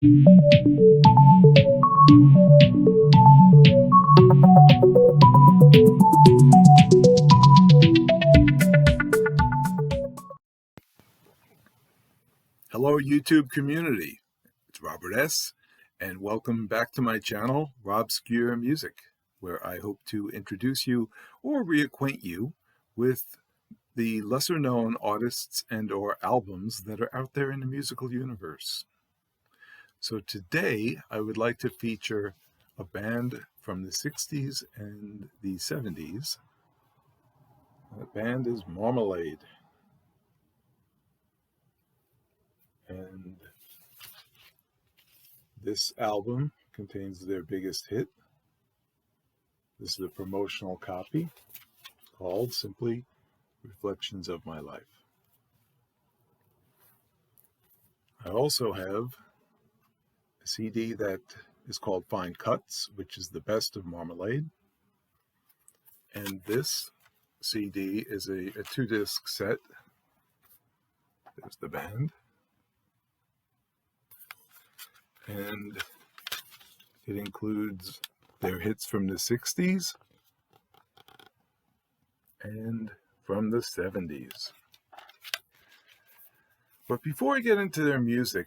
Hello, YouTube community. It's Robert S., and welcome back to my channel, RobScure Music, where I hope to introduce you or reacquaint you with the lesser-known artists and or albums that are out there in the musical universe. So today, I would like to feature a band from the 60s and the 70s. The band is Marmalade. And this album contains their biggest hit. This is a promotional copy called simply Reflections of My Life. I also have a CD that is called Fine Cuts, which is the best of Marmalade. And this CD is a 2-disc set. There's the band. And it includes their hits from the 60s and from the 70s. But before I get into their music,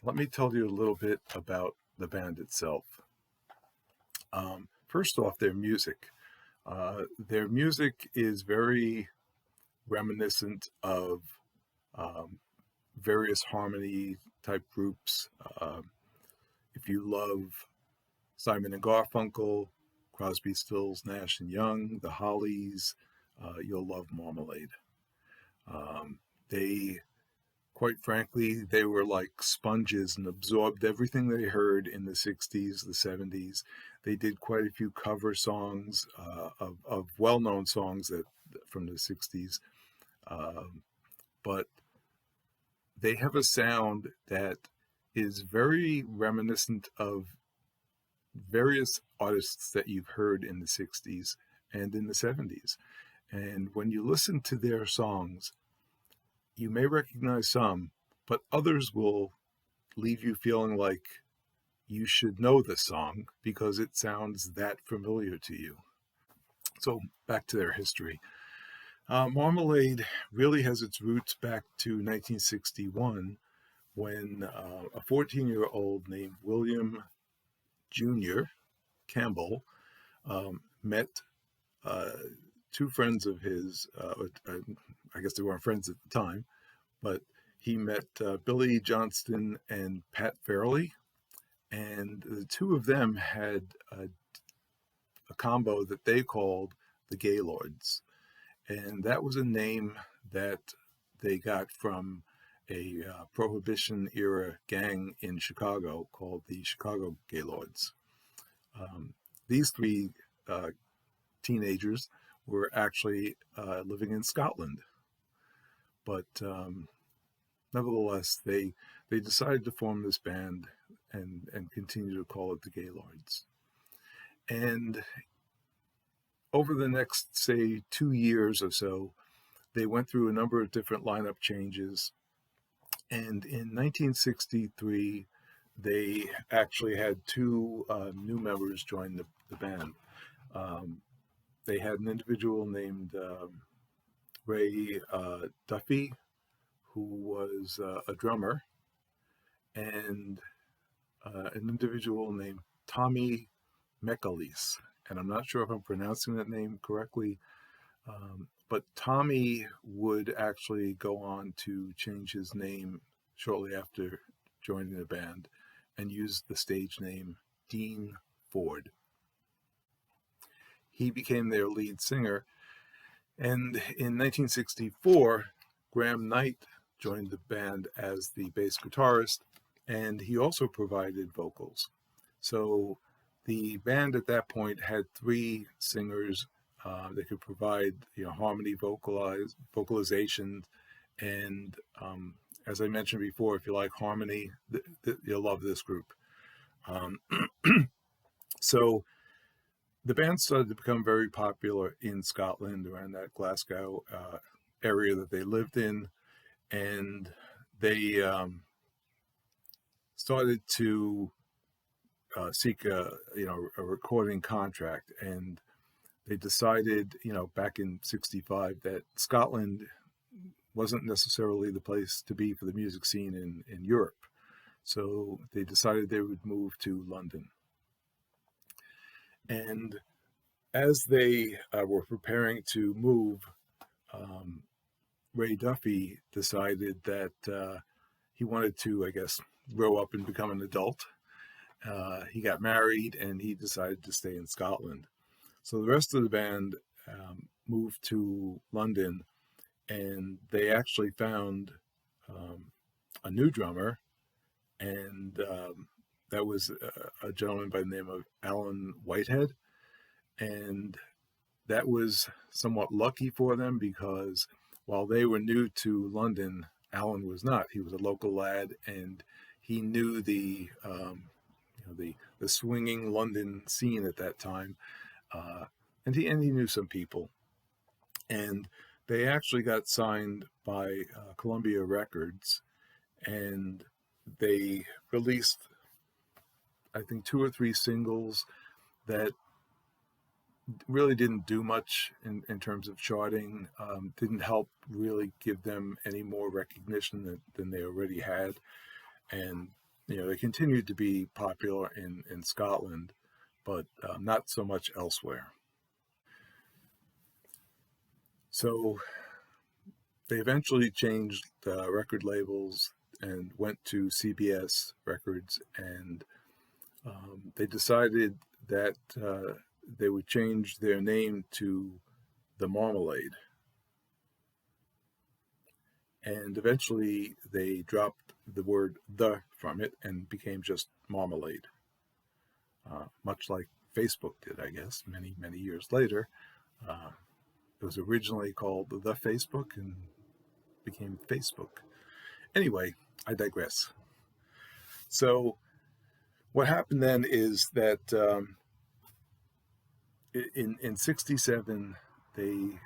let me tell you a little bit about the band itself. First off, their music. Their music is very reminiscent of various harmony type groups. If you love Simon and Garfunkel, Crosby, Stills, Nash and Young, the Hollies, you'll love Marmalade. Quite frankly, they were like sponges and absorbed everything they heard in the 60s, the 70s. They did quite a few cover songs of well-known songs from the 60s. But they have a sound that is very reminiscent of various artists that you've heard in the 60s and in the 70s. And when you listen to their songs, you may recognize some, but others will leave you feeling like you should know this song because it sounds that familiar to you. So back to their history. Marmalade really has its roots back to 1961 when a 14-year-old named William Jr. Campbell met two friends of his. I guess they weren't friends at the time, but he met Billy Johnston and Pat Fairley, and the two of them had a combo that they called the Gaylords, and that was a name that they got from a Prohibition-era gang in Chicago called the Chicago Gaylords. These three teenagers were actually living in Scotland, but nevertheless, they decided to form this band and continue to call it the Gaylords. And over the next, say, 2 years or so, they went through a number of different lineup changes. And in 1963, they actually had two new members join the band. They had an individual named Ray Duffy, who was a drummer, and an individual named Tommy McAleese. And I'm not sure if I'm pronouncing that name correctly, but Tommy would actually go on to change his name shortly after joining the band and use the stage name Dean Ford. He became their lead singer, and in 1964, Graham Knight joined the band as the bass guitarist, and he also provided vocals. So the band at that point had three singers that could provide harmony, vocalization, and as I mentioned before, if you like harmony, you'll love this group. So the band started to become very popular in Scotland, around that Glasgow area that they lived in, and they started to seek a recording contract, and they decided, back in '65, that Scotland wasn't necessarily the place to be for the music scene in Europe. So they decided they would move to London. And as they were preparing to move, Ray Duffy decided that he wanted to, I guess, grow up and become an adult. He got married and he decided to stay in Scotland. So the rest of the band moved to London, and they actually found a new drummer, and that was a gentleman by the name of Alan Whitehead. And that was somewhat lucky for them, because while they were new to London, Alan was not. He was a local lad, and he knew the swinging London scene at that time, and he knew some people. And they actually got signed by Columbia Records, and they released, I think, 2 or 3 singles that really didn't do much in terms of charting, didn't help really give them any more recognition than they already had. And, they continued to be popular in Scotland, but not so much elsewhere. So they eventually changed record labels and went to CBS Records, and they decided that they would change their name to the Marmalade. And eventually they dropped the word "the" from it and became just Marmalade, much like Facebook did, I guess, many, many years later. It was originally called the Facebook and became Facebook. Anyway, I digress. So what happened then is that in '67, they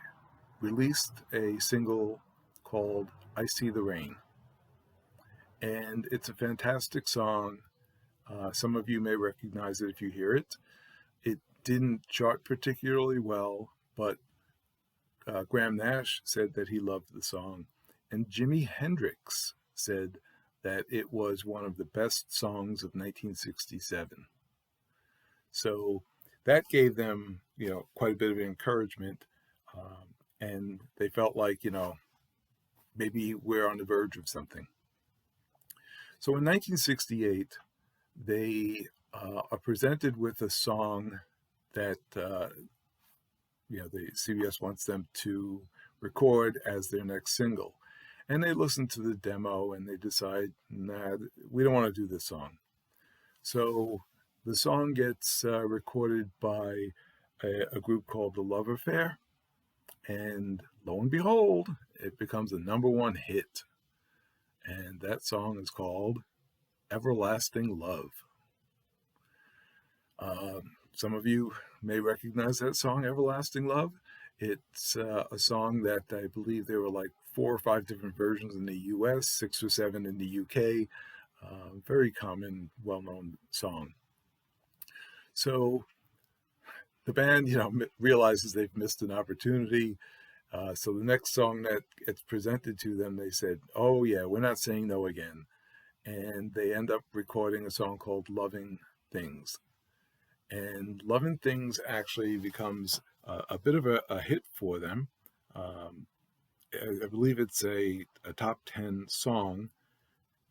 released a single called "I See the Rain." And it's a fantastic song. Some of you may recognize it if you hear it. It didn't chart particularly well, but Graham Nash said that he loved the song. And Jimi Hendrix said that it was one of the best songs of 1967. So that gave them, quite a bit of encouragement. And they felt like, maybe we're on the verge of something. So in 1968, they are presented with a song that, the CBS wants them to record as their next single. And they listen to the demo and they decide, nah, we don't want to do this song. So the song gets recorded by a group called The Love Affair, and lo and behold, it becomes a #1 hit. And that song is called "Everlasting Love." Some of you may recognize that song, "Everlasting Love." It's a song that I believe there were like 4 or 5 different versions in the US, 6 or 7 in the UK. Very common, well-known song. So the band, realizes they've missed an opportunity. So the next song that gets presented to them, they said, oh yeah, we're not saying no again. And they end up recording a song called "Loving Things." And "Loving Things" actually becomes a bit of a hit for them. I believe it's a top 10 song,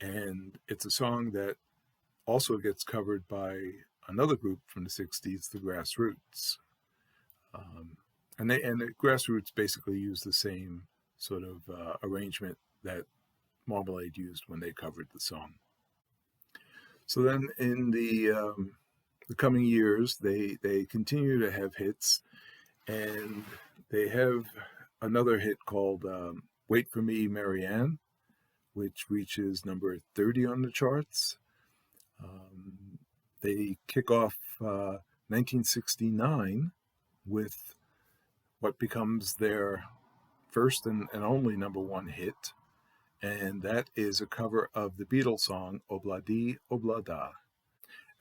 and it's a song that also gets covered by another group from the 60s, the Grassroots. And the Grassroots basically used the same sort of arrangement that Marmalade used when they covered the song. So then in the coming years, they continue to have hits, and they have another hit called "Wait for Me, Marianne," which reaches number 30 on the charts. They kick off 1969 with what becomes their first and only #1 hit, and that is a cover of the Beatles song Obladi Oblada.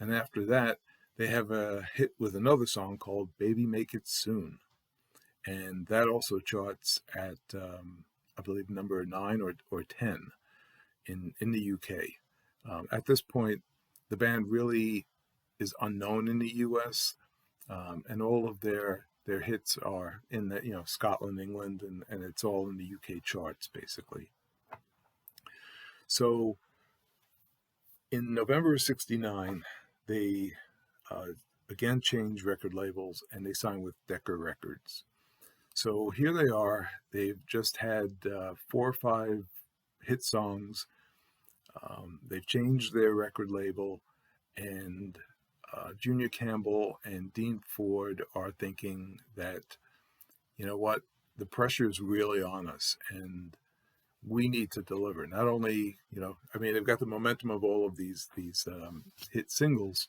And after that, they have a hit with another song called Baby Make It Soon. And that also charts at, I believe, number 9 or 10 in the UK. At this point, the band really is unknown in the US, and all of their hits are in the Scotland, England, and it's all in the UK charts basically. So in November of '69, they again changed record labels and they signed with Decca Records. So here they are. They've just had 4 or 5 hit songs. They've changed their record label, and Junior Campbell and Dean Ford are thinking that, you know what, the pressure is really on us, and we need to deliver. Not only, they've got the momentum of all of these hit singles,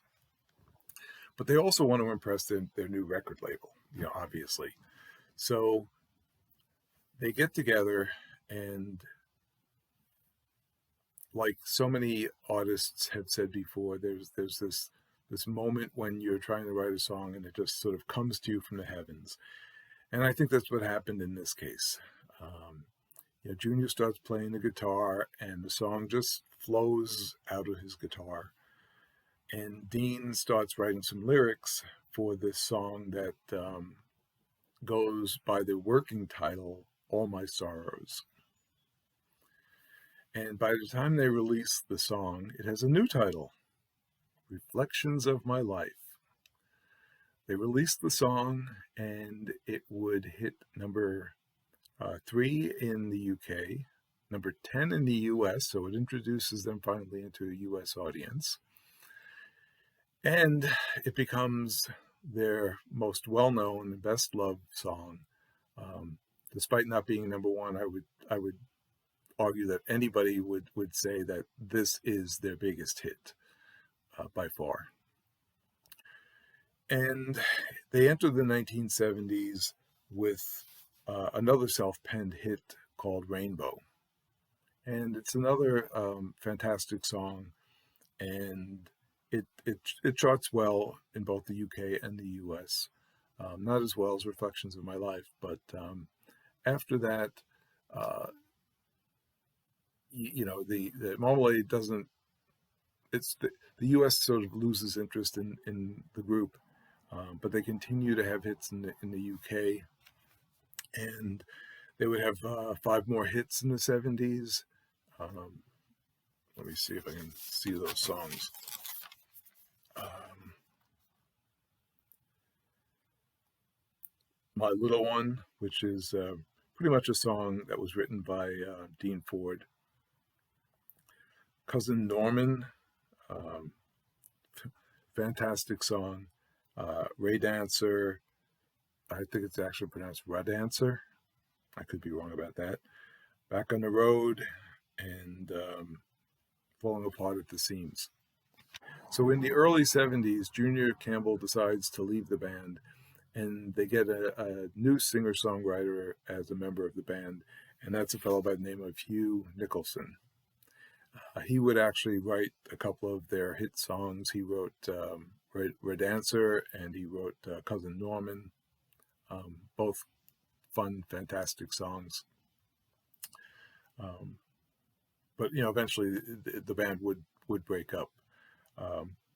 but they also want to impress their new record label, obviously. So they get together, and like so many artists have said before, there's this moment when you're trying to write a song and it just sort of comes to you from the heavens. And I think that's what happened in this case. Junior starts playing the guitar and the song just flows out of his guitar. And Dean starts writing some lyrics for this song that goes by the working title, All My Sorrows. And by the time they release the song, it has a new title, Reflections of My Life. They released the song and it would hit number 3 in the UK, number 10 in the US, so it introduces them finally into a US audience. And it becomes their most well-known and best-loved song. Despite not being number 1, I would argue that anybody would say that this is their biggest hit by far. And they entered the 1970s with another self-penned hit called Rainbow. And it's another fantastic song, and it charts well in both the UK and the US. Not as well as Reflections of My Life, but after that, the Marmalade doesn't. It's the US sort of loses interest in the group, but they continue to have hits in the UK, and they would have 5 more hits in the 70s. Let me see if I can see those songs. My Little One, which is pretty much a song that was written by Dean Ford. Cousin Norman, fantastic song. Ray Dancer, I think it's actually pronounced Radancer. I could be wrong about that. Back on the Road, and Falling Apart at the Seams. So in the early 70s, Junior Campbell decides to leave the band, and they get a new singer-songwriter as a member of the band, and that's a fellow by the name of Hugh Nicholson. He would actually write a couple of their hit songs. He wrote Radancer, and he wrote Cousin Norman, both fun, fantastic songs. But eventually the band would break up.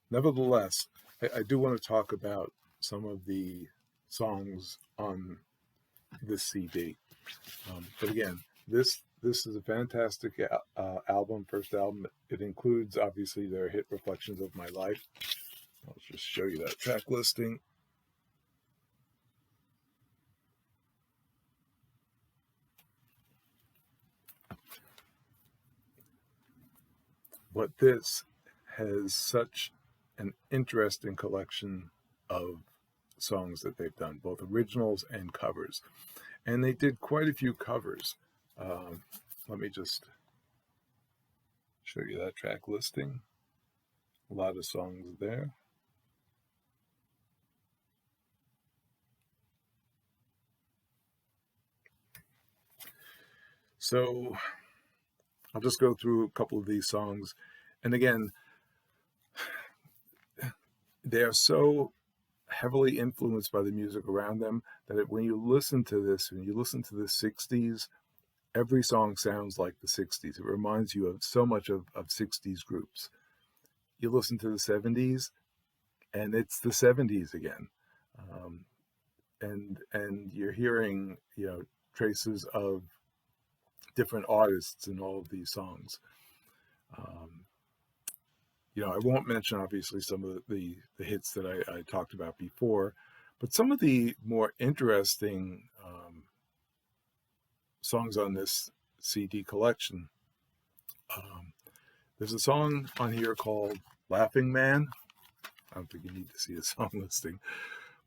Nevertheless, I do want to talk about some of the songs on this CD. But again, this is a fantastic album, first album. It includes, obviously, their hit Reflections of My Life. I'll just show you that track listing. But this has such an interesting collection of songs that they've done, both originals and covers. And they did quite a few covers. Let me just show you that track listing. A lot of songs there. So I'll just go through a couple of these songs. And again, they are so heavily influenced by the music around them that when you listen to this, when you listen to the 60s, every song sounds like the 60s. It reminds you of so much of 60s groups. You listen to the 70s, and it's the 70s again. Um, and you're hearing, traces of different artists in all of these songs. Um, I won't mention obviously some of the hits that I talked about before, but some of the more interesting songs on this CD collection. Um, there's a song on here called "Laughing Man." I don't think you need to see a song listing,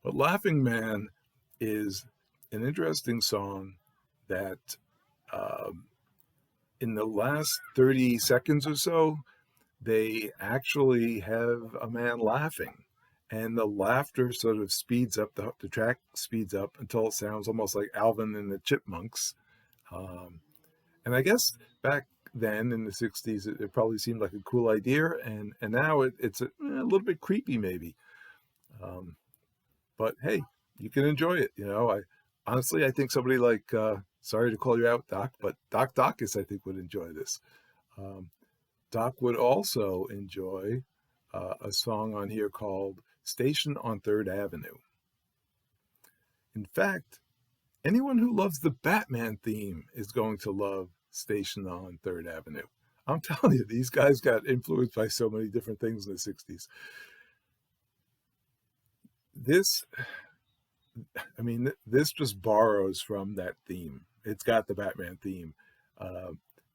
but "Laughing Man" is an interesting song that um, in the last 30 seconds or so, they actually have a man laughing. And the laughter sort of speeds up, the track speeds up until it sounds almost like Alvin and the Chipmunks. Um, and I guess back then in the 60s, it probably seemed like a cool idea. And now it's a little bit creepy, maybe. Um, but hey, you can enjoy it. I think somebody like, sorry to call you out, Doc, but Doc Dacus, I think, would enjoy this. Um, Doc would also enjoy a song on here called Station on Third Avenue. In fact, anyone who loves the Batman theme is going to love Station on Third Avenue. I'm telling you, these guys got influenced by so many different things in the 60s. This, this just borrows from that theme. It's got the Batman theme.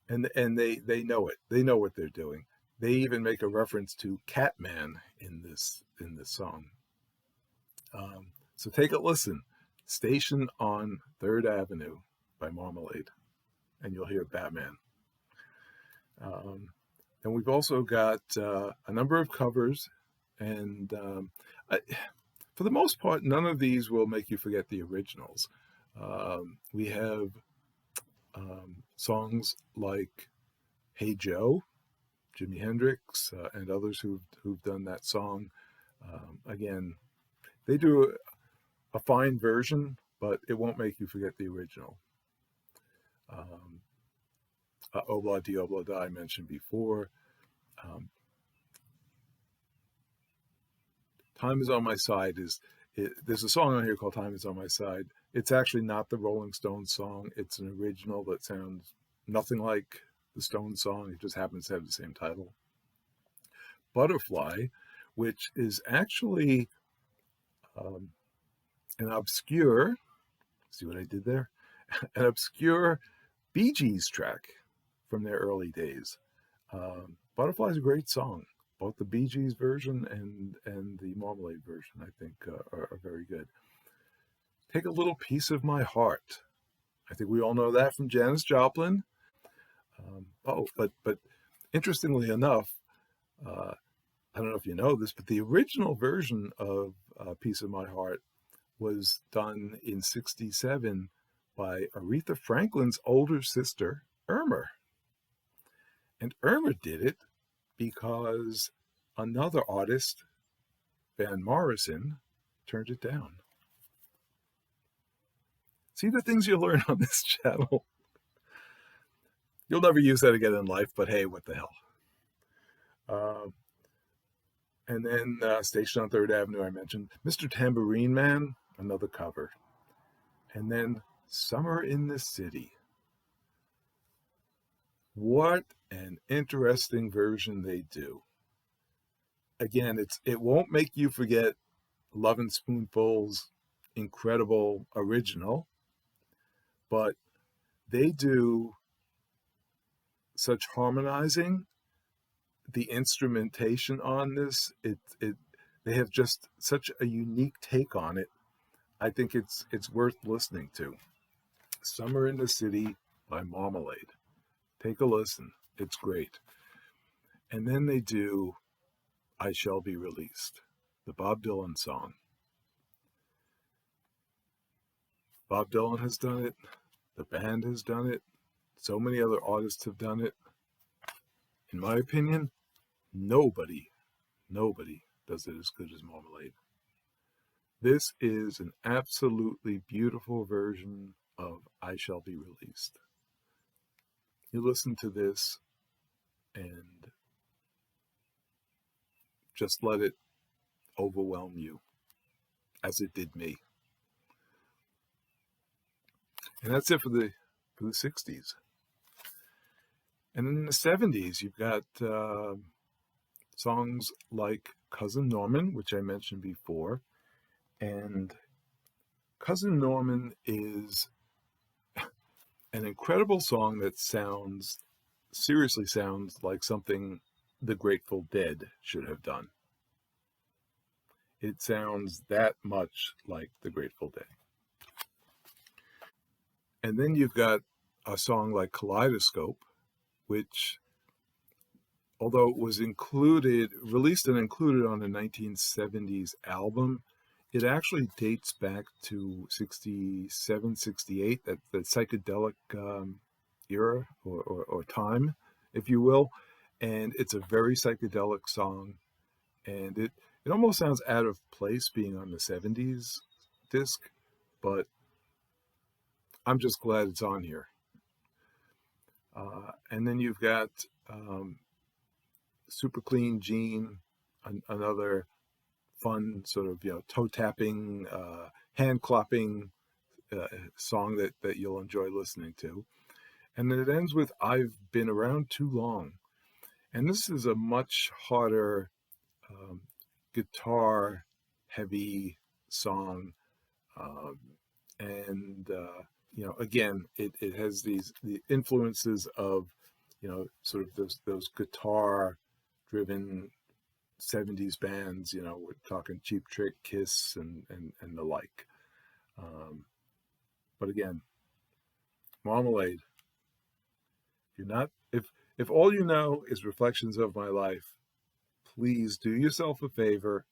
And they know it. They know what they're doing. They even make a reference to Catman in this song. So take a listen. Station on Third Avenue by Marmalade, and you'll hear Batman. And we've also got a number of covers, and for the most part, none of these will make you forget the originals. We have songs like Hey Joe, Jimi Hendrix, and others who've done that song. Again, they do a fine version, but it won't make you forget the original. Obla Di Obla Da I mentioned before. Time is on My Side there's a song on here called Time is on My Side. It's actually not the Rolling Stones song. It's an original that sounds nothing like the Stones song. It just happens to have the same title. Butterfly, which is actually an obscure, see what I did there? An obscure Bee Gees track from their early days. Butterfly is a great song. Both the Bee Gees version and the Marmalade version, I think, are very good. Take a Little Piece of My Heart. I think we all know that from Janis Joplin. But interestingly enough, I don't know if you know this, but the original version of Piece of My Heart was done in '67 by Aretha Franklin's older sister, Irma. And Irma did it because another artist, Van Morrison, turned it down. See the things you learn on this channel. You'll never use that again in life, but hey, what the hell. And then Station on Third Avenue, I mentioned. Mr. Tambourine Man, another cover. And then Summer in the City. What an interesting version they do. Again, it won't make you forget Lovin' Spoonful's incredible original, but they do such harmonizing. The instrumentation on this, they have just such a unique take on it. I think it's worth listening to. Summer in the City by Marmalade. Take a listen. It's great. And then they do I Shall Be Released, the Bob Dylan song. Bob Dylan has done it. The band has done it. So many other artists have done it. in my opinion, nobody does it as good as Marmalade. This is an absolutely beautiful version of I Shall Be Released. You listen to this and just let it overwhelm you, as it did me. And that's it for the 60s. And in the 70s, you've got songs like Cousin Norman, which I mentioned before. And Cousin Norman is an incredible song that seriously sounds like something the Grateful Dead should have done. It sounds that much like the Grateful Dead. And then you've got a song like Kaleidoscope, which, although it was released and included on a 1970s album, it actually dates back to 67, 68, that psychedelic era or time, if you will. And it's a very psychedelic song. And it almost sounds out of place being on the 70s disc, but I'm just glad it's on here. And then you've got Super Clean Jean, another fun sort of toe tapping, hand clapping song that you'll enjoy listening to. And then it ends with I've Been Around Too Long. And this is a much harder guitar heavy song. Again, it has the influences of, sort of those guitar driven 70s bands, we're talking Cheap Trick, Kiss, and the like. But again, Marmalade. If all you know is Reflections of My Life, please do yourself a favor,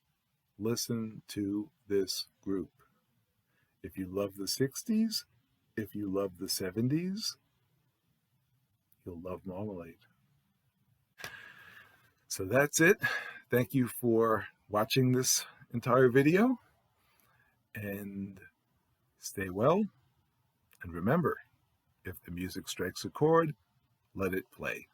listen to this group. If you love the 60s, if you love the 70s, you'll love Marmalade. So that's it. Thank you for watching this entire video, and stay well. And remember, if the music strikes a chord, let it play.